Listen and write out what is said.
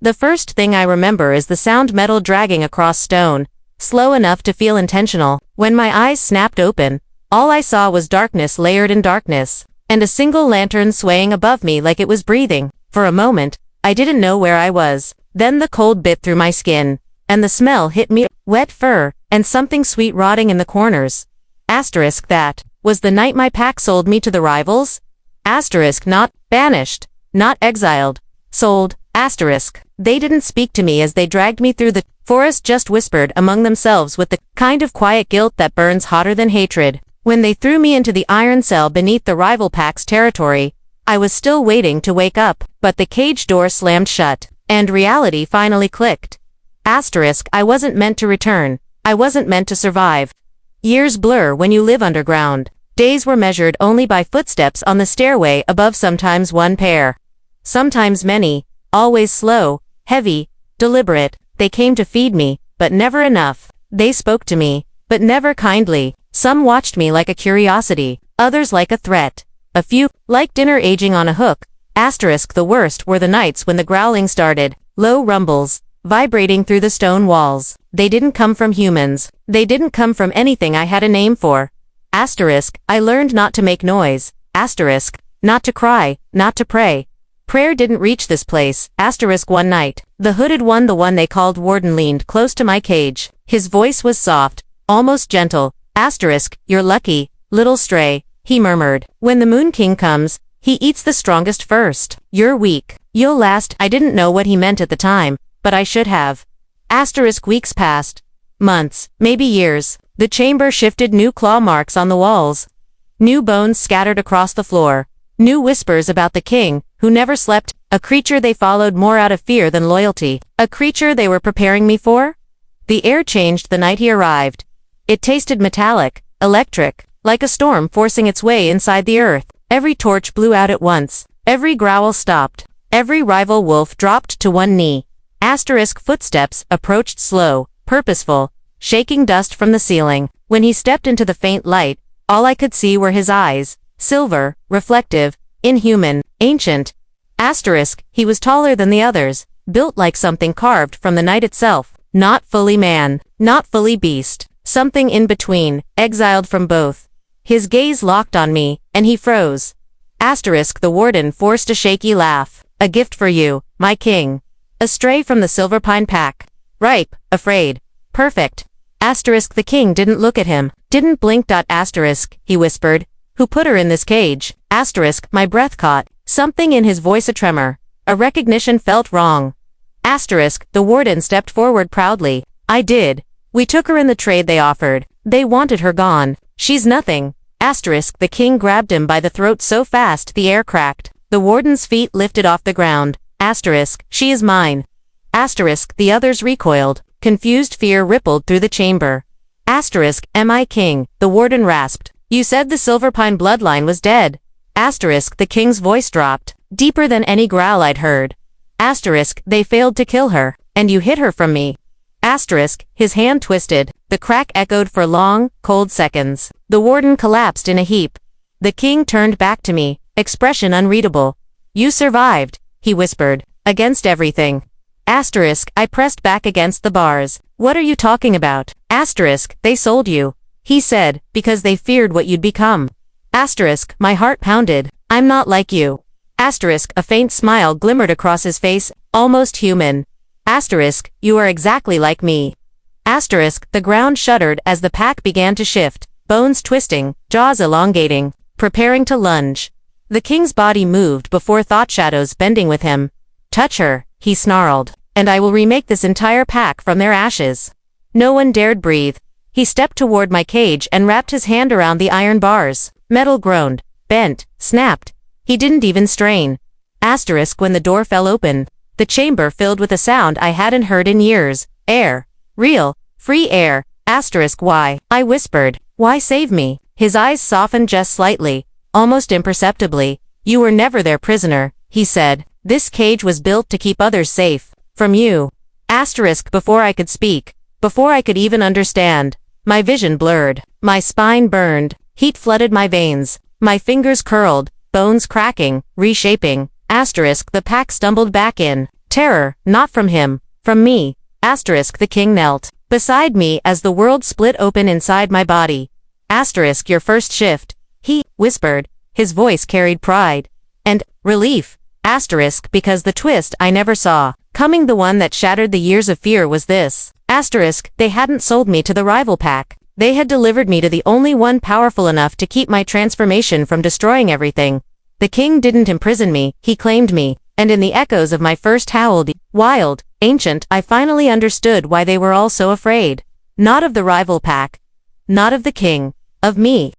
The first thing I remember is the sound metal dragging across stone, slow enough to feel intentional. When my eyes snapped open, all I saw was darkness layered in darkness, and a single lantern swaying above me like it was breathing. For a moment, I didn't know where I was. Then the cold bit through my skin, and the smell hit me, wet fur, and something sweet rotting in the corners. That was the night my pack sold me to the rivals? Not banished, not exiled, sold. They didn't speak to me as they dragged me through the forest, just whispered among themselves with the kind of quiet guilt that burns hotter than hatred. When they threw me into the iron cell beneath the rival pack's territory, I was still waiting to wake up, but the cage door slammed shut, and reality finally clicked. I wasn't meant to return. I wasn't meant to survive. Years blur when you live underground. Days were measured only by footsteps on the stairway above, sometimes one pair. Sometimes many, always slow, heavy, deliberate. They came to feed me, but never enough. They spoke to me, but never kindly. Some watched me like a curiosity, others like a threat. A few, like dinner aging on a hook. The worst were the nights when the growling started, low rumbles, vibrating through the stone walls. They didn't come from humans. They didn't come from anything I had a name for. I learned not to make noise. Not to cry, not to pray. Prayer didn't reach this place. One night, the hooded one, the one they called Warden, leaned close to my cage. His voice was soft, almost gentle. You're lucky, little stray, he murmured. When the Moon King comes, he eats the strongest first. You're weak. You'll last. I didn't know what he meant at the time, but I should have. Weeks passed. Months, maybe years. The chamber shifted, new claw marks on the walls. New bones scattered across the floor. New whispers about the king, who never slept, a creature they followed more out of fear than loyalty. A creature they were preparing me for? The air changed the night he arrived. It tasted metallic, electric, like a storm forcing its way inside the earth. Every torch blew out at once. Every growl stopped. Every rival wolf dropped to one knee. Footsteps approached, slow, purposeful, shaking dust from the ceiling. When he stepped into the faint light, all I could see were his eyes, silver, reflective, inhuman, ancient. He was taller than the others, built like something carved from the night itself. Not fully man, not fully beast, something in between, exiled from both. His gaze locked on me, and he froze. The warden forced a shaky laugh. A gift for you, my king. A stray from the Silverpine pack. Ripe, afraid. Perfect. The king didn't look at him, didn't blink. He whispered. Who put her in this cage? My breath caught, something in his voice a tremor. A recognition felt wrong. The warden stepped forward proudly. I did. We took her in the trade they offered. They wanted her gone. She's nothing. The king grabbed him by the throat so fast the air cracked. The warden's feet lifted off the ground. She is mine. The others recoiled. Confused fear rippled through the chamber. Am I king? The warden rasped. You said the Silverpine bloodline was dead. The king's voice dropped, deeper than any growl I'd heard. They failed to kill her, and you hid her from me. His hand twisted. The crack echoed for long, cold seconds. The warden collapsed in a heap. The king turned back to me, expression unreadable. You survived, he whispered, against everything. I pressed back against the bars. What are you talking about? They sold you, he said, because they feared what you'd become. My heart pounded. I'm not like you. A faint smile glimmered across his face, almost human. You are exactly like me. The ground shuddered as the pack began to shift, bones twisting, jaws elongating, preparing to lunge. The king's body moved before thought shadows bending with him. Touch her, he snarled, and I will remake this entire pack from their ashes. No one dared breathe. He stepped toward my cage and wrapped his hand around the iron bars. Metal groaned, bent, snapped. He didn't even strain. When the door fell open, the chamber filled with a sound I hadn't heard in years. Air. Real, free air. Why? I whispered. Why save me? His eyes softened just slightly, almost imperceptibly. You were never their prisoner, he said. This cage was built to keep others safe. From you. Before I could speak. Before I could even understand. My vision blurred. My spine burned. Heat flooded my veins. My fingers curled, bones cracking, reshaping. The pack stumbled back in. Terror, not from him, from me. Asterisk the king knelt beside me as the world split open inside my body. Asterisk your first shift, he whispered. His voice carried pride and relief. Asterisk because the twist I never saw coming, the one that shattered the years of fear, was this. Asterisk they hadn't sold me to the rival pack. They had delivered me to the only one powerful enough to keep my transformation from destroying everything. The king didn't imprison me, he claimed me, and in the echoes of my first howled, wild, ancient, I finally understood why they were all so afraid. Not of the rival pack. Not of the king. Of me.